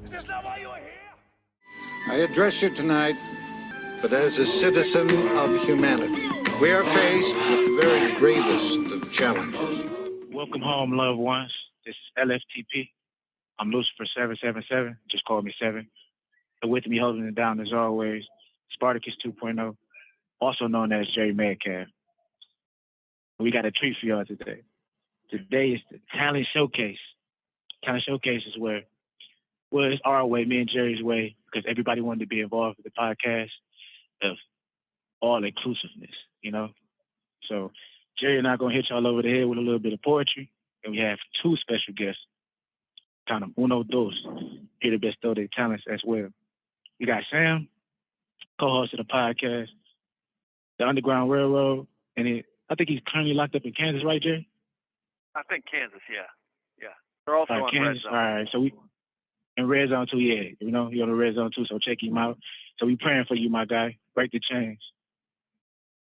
Is this not why you are here? I address you tonight, but as a citizen of humanity. We are faced with the very gravest of challenges. Welcome home, loved ones. This is LFTP. I'm Lucifer 777. Just call me 7. And with me holding it down as always, Spartacus 2.0, also known as Jerry Metcalf. We got a treat for y'all today. Today is the Talent Showcase. Talent Showcase is where, well, it's our way, me and Jerry's way, because everybody wanted to be involved with the podcast of all inclusiveness, you know? So Jerry and I are going to hit y'all over the head with a little bit of poetry, and we have two special guests, kind of uno dos, here to bestow their talents as well. We got Sam, co-host of the podcast, The Underground Railroad, and I think he's currently locked up in Kansas, right, Jerry? I think Kansas, yeah. They're also on Kansas. Red Zone. All right, so we in Red Zone too, yeah. You know, you're on the Red Zone too, so check him out. So we praying for you, my guy. Break the chains.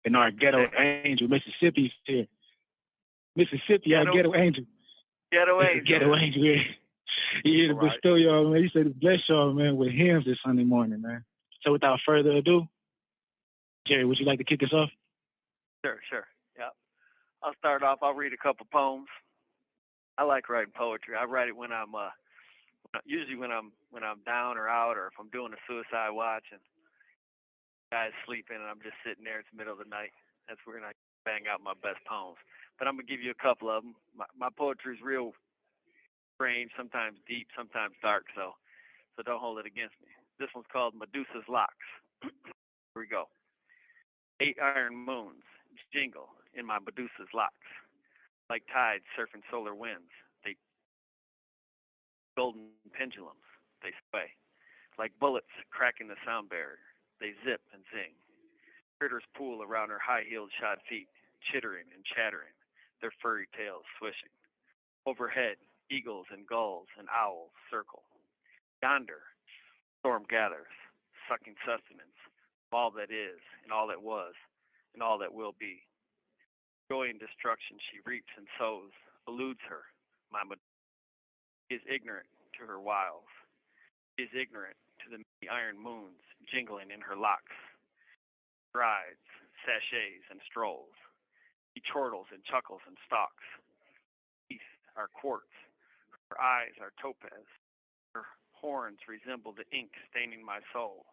And our ghetto angel, Mississippi's here. Mississippi, our ghetto angel. Ghetto angel. Ghetto angel here. He here to bestow y'all, man. He said to bless y'all, man, with hymns this Sunday morning, man. So without further ado, Jerry, would you like to kick us off? Sure. Yeah. I'll start off. I'll read a couple poems. I like writing poetry. I write it when I'm usually when I'm down or out, or if I'm doing a suicide watch and guys sleeping and I'm just sitting there. It's the middle of the night. That's where I bang out my best poems. But I'm gonna give you a couple of them. My poetry is real strange, sometimes deep, sometimes dark. So don't hold it against me. This one's called Medusa's Locks. Here we go. 8 iron moons jingle in my Medusa's locks, like tides surfing solar winds. They golden pendulums, they sway, like bullets cracking the sound barrier. They zip and zing. Critters pool around her high-heeled shod feet, chittering and chattering, their furry tails swishing. Overhead, eagles and gulls and owls circle. Yonder, storm gathers, sucking sustenance of all that is and all that was and all that will be. Joy and destruction she reaps and sows, eludes her, my Medusa. Is ignorant to her wiles, is ignorant to the many iron moons jingling in her locks. Rides, sachets, and strolls. She chortles and chuckles and stalks. Teeth are quartz, her eyes are topaz, her horns resemble the ink staining my soul.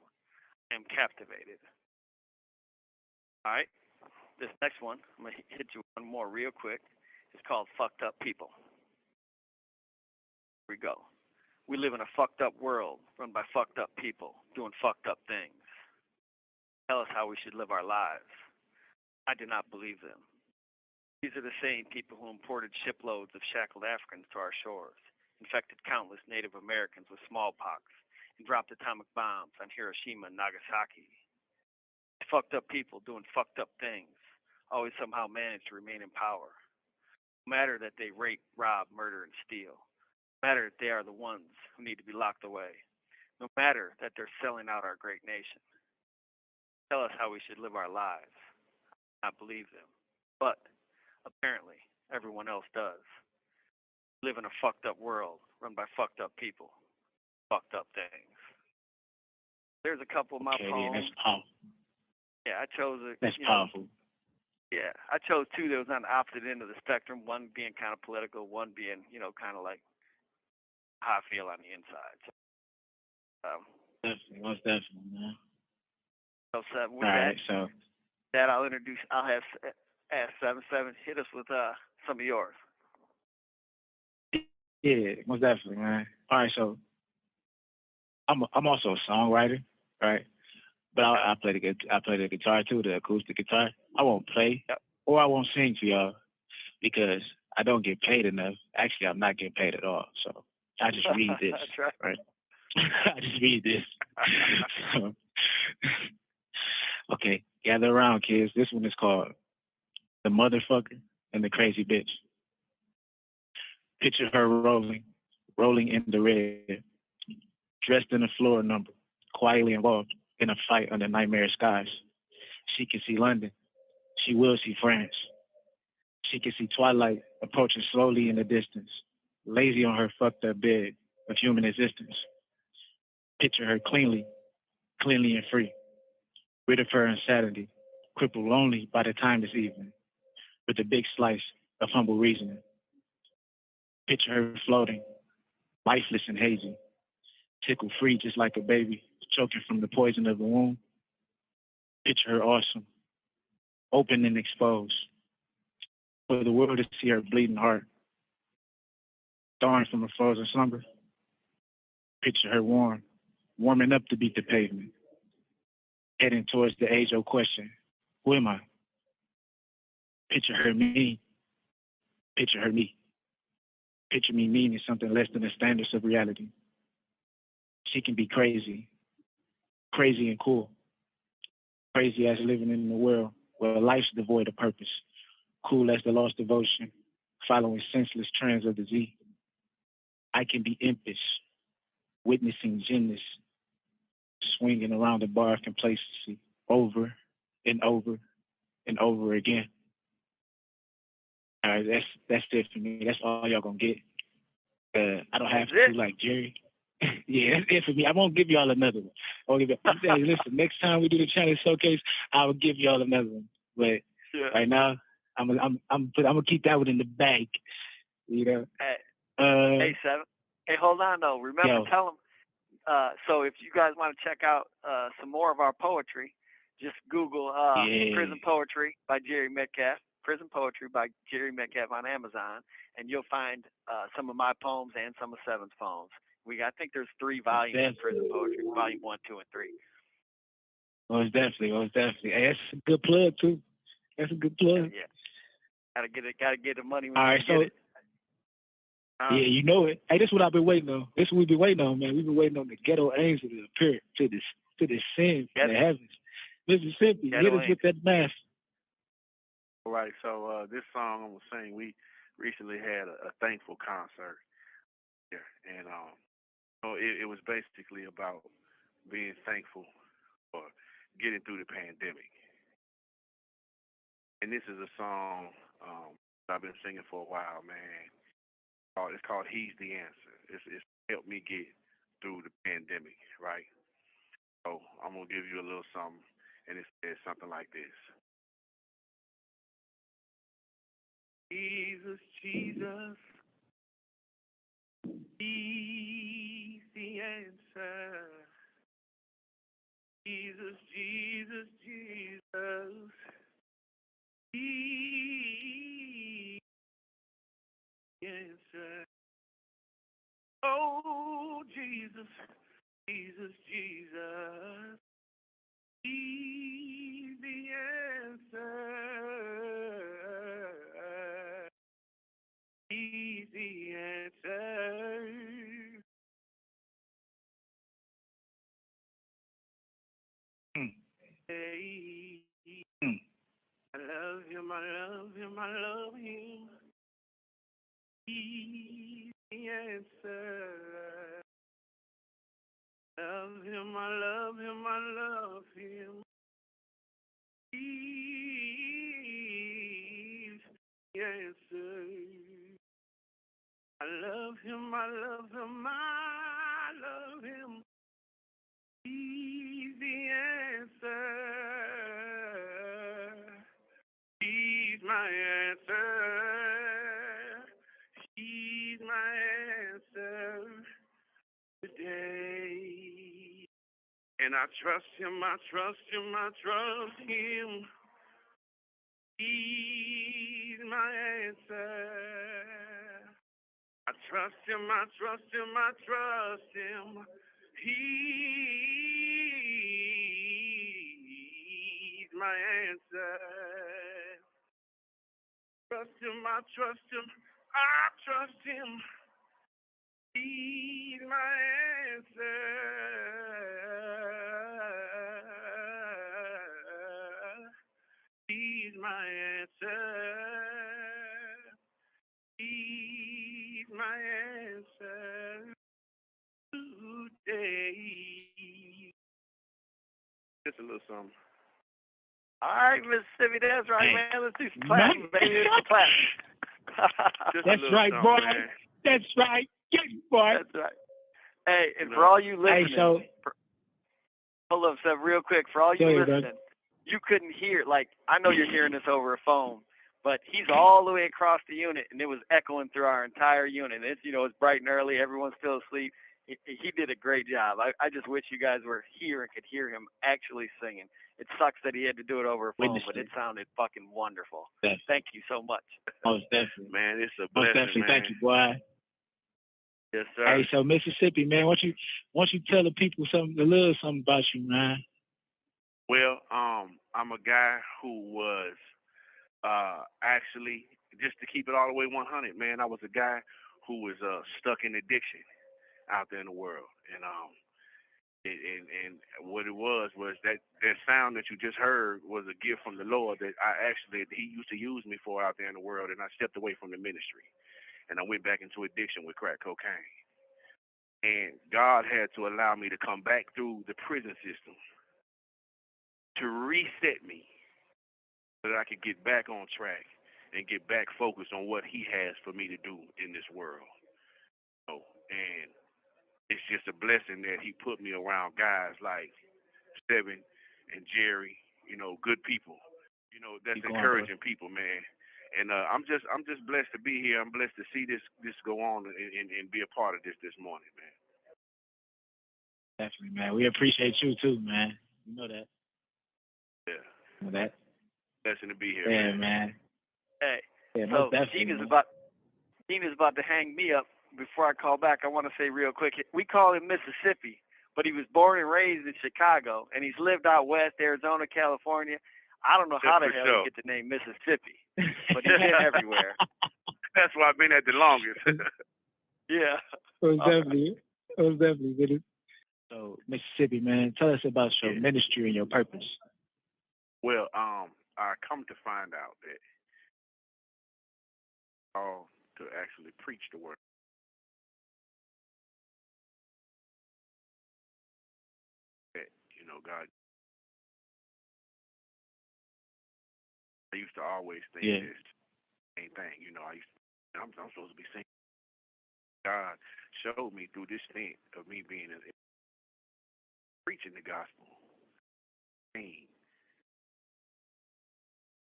I am captivated. All right, this next one, I'm going to hit you one more real quick. It's called Fucked Up People. Here we go. We live in a fucked up world run by fucked up people doing fucked up things. Tell us how we should live our lives. I do not believe them. These are the same people who imported shiploads of shackled Africans to our shores, infected countless Native Americans with smallpox, and dropped atomic bombs on Hiroshima and Nagasaki. Fucked up people doing fucked up things always somehow manage to remain in power. No matter that they rape, rob, murder, and steal. No matter that they are the ones who need to be locked away. No matter that they're selling out our great nation. Tell us how we should live our lives. I do not believe them. But apparently, everyone else does. We live in a fucked up world run by fucked up people. Fucked up things. There's a couple of my poems. That's powerful. Yeah, I chose it. That's powerful. Yeah, I chose two that was on the opposite end of the spectrum. One being kind of political, one being, kind of like how I feel on the inside. So, definitely, most definitely, man. So, with all right, so that I'll have ask 7-7 hit us with some of yours. Yeah, most definitely, man. All right, so I'm also a songwriter, right? But I play the guitar too, the acoustic guitar. I won't play or I won't sing for y'all because I don't get paid enough. Actually, I'm not getting paid at all. So I just read this, That's right? I just read this. So, okay, gather around, kids. This one is called The Motherfucker and the Crazy Bitch. Picture her rolling in the red, dressed in a floor number, quietly involved in a fight under nightmare skies. She can see London. She will see France. She can see twilight approaching slowly in the distance. lazy on her fucked up bed of human existence. Picture her cleanly and free, rid of her insanity, crippled lonely by the time this evening, with a big slice of humble reasoning. Picture her floating, lifeless and hazy, tickle free just like a baby, choking from the poison of the womb. Picture her awesome, open and exposed, for the world to see her bleeding heart, thawing from a frozen slumber. Picture her warming up to beat the pavement, heading towards the age-old question, who am I? Picture her me. Picture her me. Picture me meaning something less than the standards of reality. She can be crazy and cool. Crazy as living in a world where life's devoid of purpose. Cool as the lost devotion, following senseless trends of the Z. I can be impish, witnessing gymnasts, swinging around the bar of complacency over and over and over again. All right, that's it for me. That's all y'all gonna get. I don't have to do like Jerry. Yeah, that's it for me. I won't give y'all another one. I'm saying, listen, next time we do the Challenge Showcase, I will give y'all another one. But right now, I'm gonna keep that one in the bag. You know. Hey, Seven. Hey, hold on though. Remember, tell them. So if you guys want to check out some more of our poetry, just Google Prison Poetry by Jerry Metcalf. Prison Poetry by Jerry Metcalf on Amazon, and you'll find some of my poems and some of Seven's poems. I think there's 3 volumes of Prison Poetry, volume 1, 2, and 3. Most definitely. Hey, that's a good plug too. That's a good plug. Yeah. Gotta get the money when all right, you get it. Yeah, you know it. Hey, this is what I've been waiting on. This is what we've been waiting on, man. We've been waiting on the ghetto angel to appear to descend from the heavens. Mississippi, hit us with that math. All right, so this song I'm gonna sing. We recently had a thankful concert here, and it was basically about being thankful for getting through the pandemic. And this is a song I've been singing for a while, man. It's called "He's the Answer." It's helped me get through the pandemic, right? So I'm gonna give you a little something, and it says something like this. Jesus, Jesus, He's the answer. Jesus, Jesus, Jesus, He's the answer. Oh, Jesus, Jesus, Jesus, He's the answer. He's the answer. Hey, I love him, I love him, I love him. He's the answer. Love him, I love him, I love him. He's the answer. I love him, I love him, I love him. He's the answer. He's my answer. He's my answer today. And I trust him, I trust him, I trust him. He's my answer. I trust him, I trust him, I trust him. He's my answer. Trust him, I trust him, I trust him. He's my answer. He's my answer. He's my answer today. Just a little something. All right, Mississippi, that's right, man. Let's do some clapping, baby. Let's clap. That's right, boy. That's right. Get it, boy. That's right. Hey, and for all you listening, Hey, so hold up, Seth, real quick. For all you listening, you couldn't hear. Like, I know you're hearing this over a phone, but he's all the way across the unit, and it was echoing through our entire unit. It's it's bright and early. Everyone's still asleep. He did a great job. I just wish you guys were here and could hear him actually singing. It sucks that he had to do it over a phone, but it sounded fucking wonderful. Definitely. Thank you so much. Most definitely. Man, it's a Most blessing, definitely. man. Thank you, boy. Yes, sir. Hey, so Mississippi, man, why don't you tell the people a little something about you, man? Well, I'm a guy who was actually, just to keep it all the way 100, man, I was a guy who was stuck in addiction out there in the world, and what it was that sound that you just heard was a gift from the Lord that He used to use me for out there in the world, and I stepped away from the ministry, and I went back into addiction with crack cocaine, and God had to allow me to come back through the prison system to reset me so that I could get back on track and get back focused on what He has for me to do in this world. And it's just a blessing that He put me around guys like Steven and Jerry, good people. That's encouraging people, man. And I'm just blessed to be here. I'm blessed to see this go on and be a part of this morning, man. Definitely, man. We appreciate you too, man. You know that. Yeah. You know that. Blessing to be here, yeah, man. Hey, yeah, so Gina's about to hang me up. Before I call back, I want to say real quick, we call him Mississippi, but he was born and raised in Chicago, and he's lived out west, Arizona, California. I don't know how the hell he get the name Mississippi, but he's been everywhere. That's why I've been at the longest. Yeah. Most definitely. So, Mississippi, man, tell us about your ministry and your purpose. Well, I come to find out that to actually preach the word. That, God. I used to always think this same thing. I'm supposed to be singing. God showed me through this thing of me being preaching the gospel.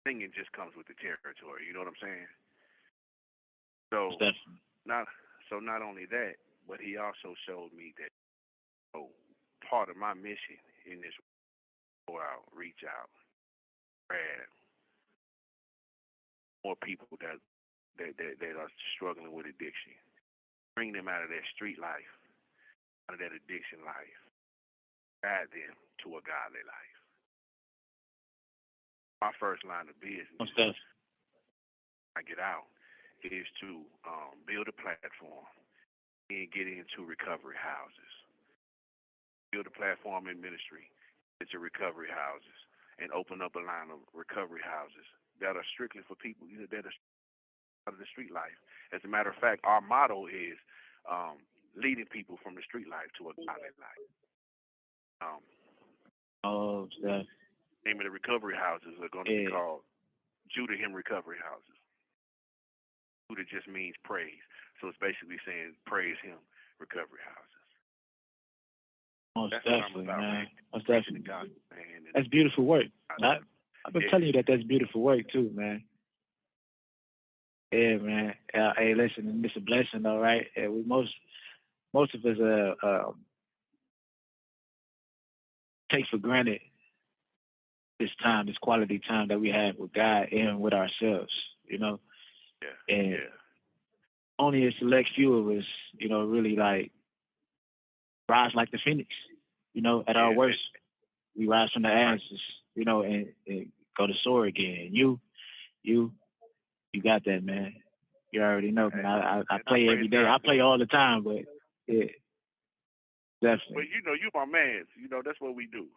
Singing just comes with the territory. You know what I'm saying? So not only that, but He also showed me that part of my mission in this go out, reach out, grab more people that are struggling with addiction, bring them out of their street life, out of that addiction life, guide them to a godly life. My first line of business, I get out, is to build a platform and get into recovery houses. Build a platform in ministry into recovery houses and open up a line of recovery houses that are strictly for people that are out of the street life. As a matter of fact, our motto is leading people from the street life to a godly life. Name of the recovery houses are going to be called Judah Him Recovery Houses. Judah just means praise, so it's basically saying praise Him recovery houses. Most that's definitely, what I'm about, man. Most preaching definitely. the gospel, man. That's beautiful work. I've been telling you that's beautiful work too, man. Yeah, man. Hey, listen, it's a blessing, all right. We most of us take for granted this time, this quality time that we have with God and with ourselves, Yeah. And only a select few of us, really like rise like the phoenix. At our worst, we rise from the ashes, and go to soar again. You got that, man. You already know, man. I play every day. I play all the time, but yeah, definitely. Well, you my man. That's what we do.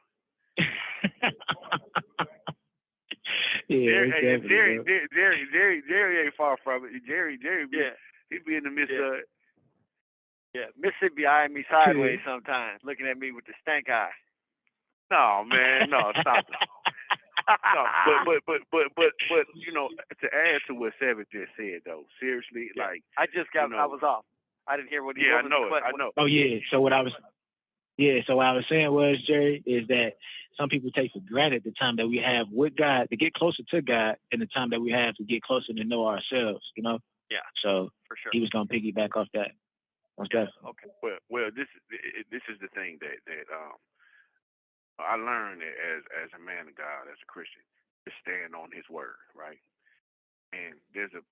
Jerry ain't far from it. Jerry, he be in the midst of it. Yeah, Mississippi eyeing me sideways sometimes, looking at me with the stank eye. No, man, no, stop it. but you know, to add to what Seven just said though, seriously, like I just got, you know, I was off. I didn't hear what he. yeah, what I know was, it. I know. Oh yeah. So what I was saying was, Jerry, is that some people take for granted the time that we have with God to get closer to God and the time that we have to get closer to know ourselves, you know? Yeah. So For sure. he was gonna piggyback off that. Okay. Okay. Well, this is the thing that I learned as a man of God, as a Christian, to stand on His word, right? And there's a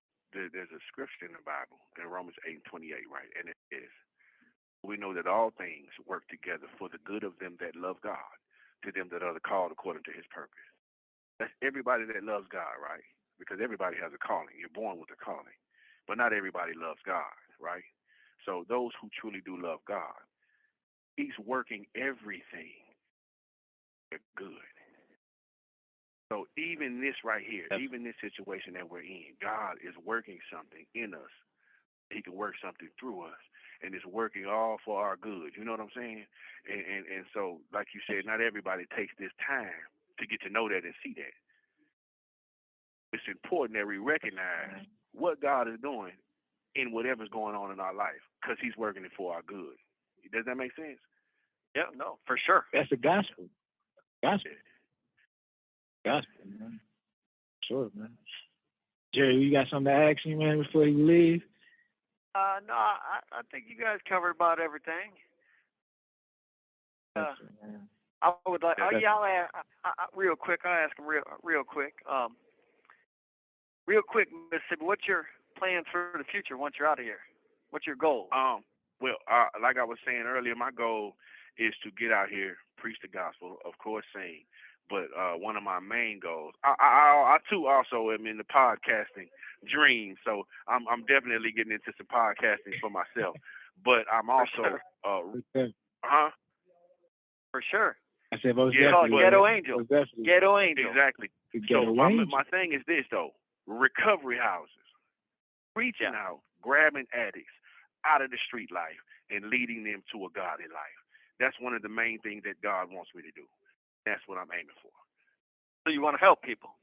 scripture in the Bible in Romans 8:28, right? And it is, we know that all things work together for the good of them that love God, to them that are called according to His purpose. That's everybody that loves God, right? Because everybody has a calling. You're born with a calling, but not everybody loves God, right? So those who truly do love God, He's working everything for good. So even this right here, even this situation that we're in, God is working something in us. He can work something through us, and it's working all for our good. You know what I'm saying? And so, like you said, not everybody takes this time to get to know that and see that. It's important that we recognize what God is doing in whatever's going on in our life, because He's working it for our good. Does that make sense? Yeah. No. For sure. That's the gospel. Gospel, man. Sure, man. Jerry, you got something to ask me, man, before you leave? No, I think you guys covered about everything. I would like. Oh yeah, I'll ask real quick. I'll ask him real quick. Real quick, Mississippi. What's your plans for the future once you're out of here? What's your goal? Well, like I was saying earlier, my goal is to get out here, preach the gospel, of course, sing. But one of my main goals, I too also am in the podcasting dream, so I'm definitely getting into some podcasting for myself. But I'm also, For sure. I said, most yeah, definitely. Ghetto Angel. Most definitely. Ghetto Angel. Exactly. Ghetto So Angel. my thing is this though: recovery houses, reaching out, grabbing addicts out of the street life and leading them to a godly life. That's one of the main things that God wants me to do. That's what I'm aiming for. So you want to help people?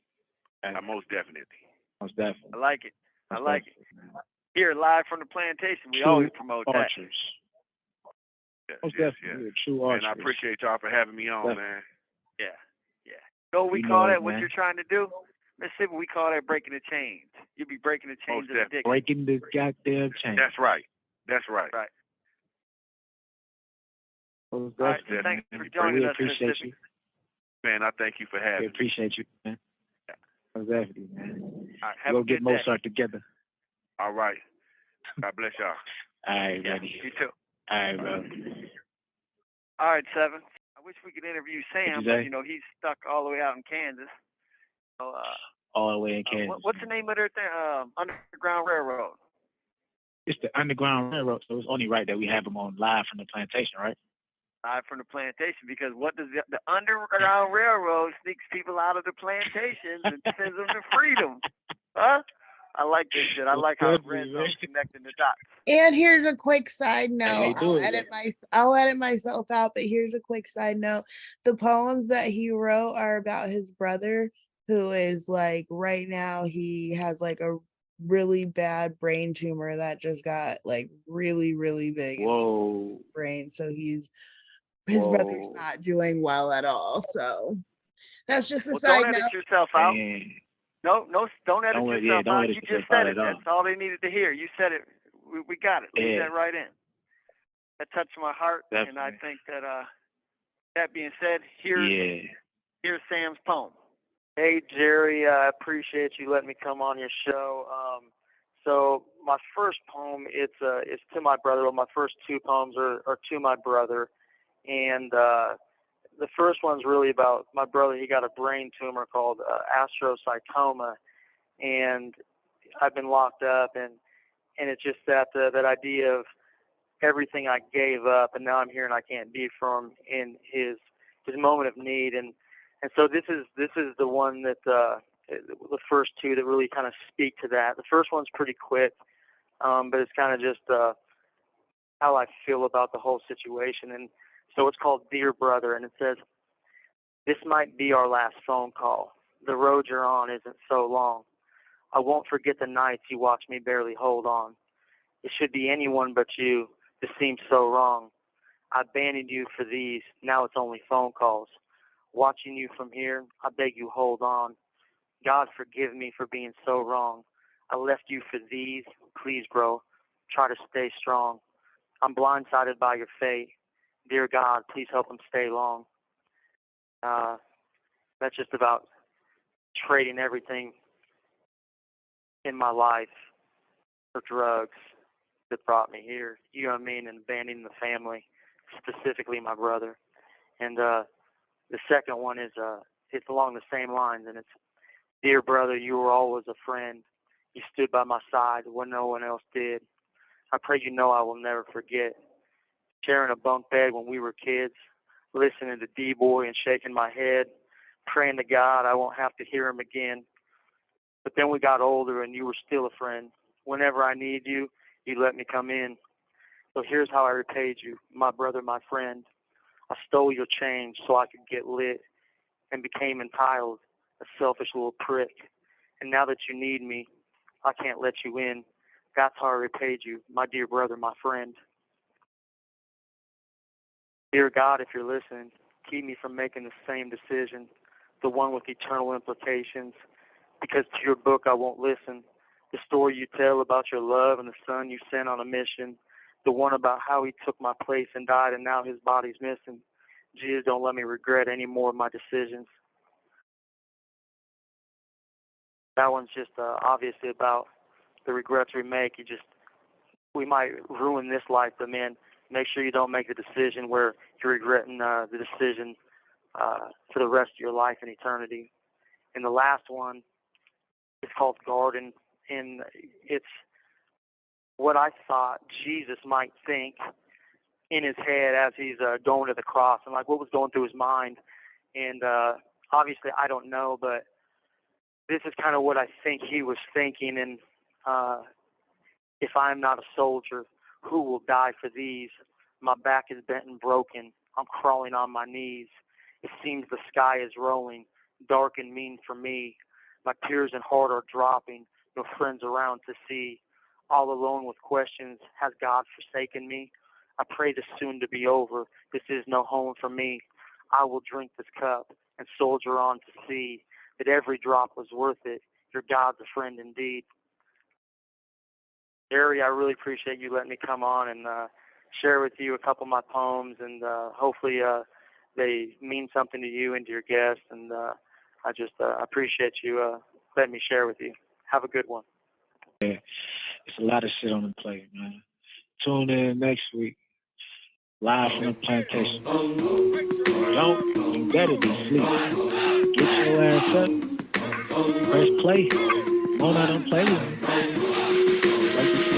Most definitely. Most definitely. I like it. I Most like definitely, it. man. Here, live from the plantation, we True always promote archers. Yes, Most yes, definitely. yes. True archers. And I appreciate y'all for having me on, Definitely. man. that. Yeah. So we You call know that it, what man. you're trying to do? Mississippi, we call that breaking the chains. You be breaking the chains of addiction. Breaking the goddamn chain. That's right. That's right. Right. Most All right. definitely, Thanks man. for joining We us, appreciate Mississippi. you. Man, I thank you for having We me. appreciate you, man. Most definitely, man. All right. Have We'll a get good day. Mozart together. All right. God bless y'all. All right, Yeah, buddy. you too. All right, bro. All right, Seven. I wish we could interview Sam, but, he's stuck all the way out in Kansas. So, all the way in Kansas. what's the name of their thing? Underground Railroad. It's the Underground Railroad, so it's only right that we have them on live from the plantation, right? Live from the plantation, because what does the Underground Railroad sneaks people out of the plantations and sends them to freedom? Huh? I like this shit. I like how Red Zone's connecting the dots. And here's a quick side note. Hey, I'll edit myself out, but here's a quick side note. The poems that he wrote are about his brother, who is like right now he has like a really bad brain tumor that just got like really, really big in his brain. So his brother's not doing well at all. So that's just a side don't note. edit yourself out. No, don't edit yourself out. You just said it. That's all they needed to hear. You said it. We got it. Leave that right in. That touched my heart, and I think that that being said, here's Sam's poem. Hey Jerry, I appreciate you letting me come on your show. So my first poem, it's to my brother. Well, my first two poems are to my brother, and the first one's really about my brother. He got a brain tumor called astrocytoma, and I've been locked up, and it's just that idea of everything I gave up, and now I'm here and I can't be for him in his moment of need, and so this is the one that the first two that really kind of speak to that. The first one's pretty quick, but it's kind of just how I feel about the whole situation. And so it's called Dear Brother, and it says, "This might be our last phone call. the road you're on isn't so long. I won't forget the nights you watched me barely hold on. It should be anyone but you. This seems so wrong. I abandoned you for these. Now it's only phone calls. Watching you from here, I beg you hold on. God forgive me for being so wrong. I left you for these. Please, bro, try to stay strong. I'm blindsided by your fate. Dear God, please help him stay long. That's just about trading everything in my life for drugs that brought me here. You know what I mean? And abandoning the family, specifically my brother. And the second one is it's along the same lines, and it's, dear brother, you were always a friend. You stood by my side when no one else did. I pray you know I will never forget. Sharing a bunk bed when we were kids, listening to D-Boy and shaking my head, praying to God I won't have to hear him again. But then we got older and you were still a friend. Whenever I need you, you let me come in. So here's how I repaid you, my brother, my friend. I stole your change so I could get lit and became entitled, a selfish little prick. And now that you need me, I can't let you in. That's how I repaid you, my dear brother, my friend. Dear God, if you're listening, keep me from making the same decision, the one with eternal implications, because to your book I won't listen. The story you tell about your love and the son you sent on a mission, the one about how he took my place and died and now his body's missing. Jesus, don't let me regret any more of my decisions. That one's just obviously about the regrets we make. We might ruin this life, but man, make sure you don't make a decision where you're regretting the decision for the rest of your life and eternity. And the last one is called Garden, and it's what I thought Jesus might think in his head as he's going to the cross, and like what was going through his mind. And obviously I don't know, but this is kind of what I think he was thinking. And if I'm not a soldier, who will die for these? My back is bent and broken. I'm crawling on my knees. It seems the sky is rolling, dark and mean for me. My tears and heart are dropping, no friends around to see. All alone with questions, has God forsaken me? I pray this soon to be over. This is no home for me. I will drink this cup and soldier on to see that every drop was worth it. Your God's a friend indeed. Gary, I really appreciate you letting me come on and share with you a couple of my poems, and hopefully they mean something to you and to your guests. And I just appreciate you letting me share with you. Have a good one. Yeah, it's a lot of shit on the plate, man. Tune in next week, live from the plantation. Don't, you better be asleep. Get your ass up, press play. Mona, don't play with me. Like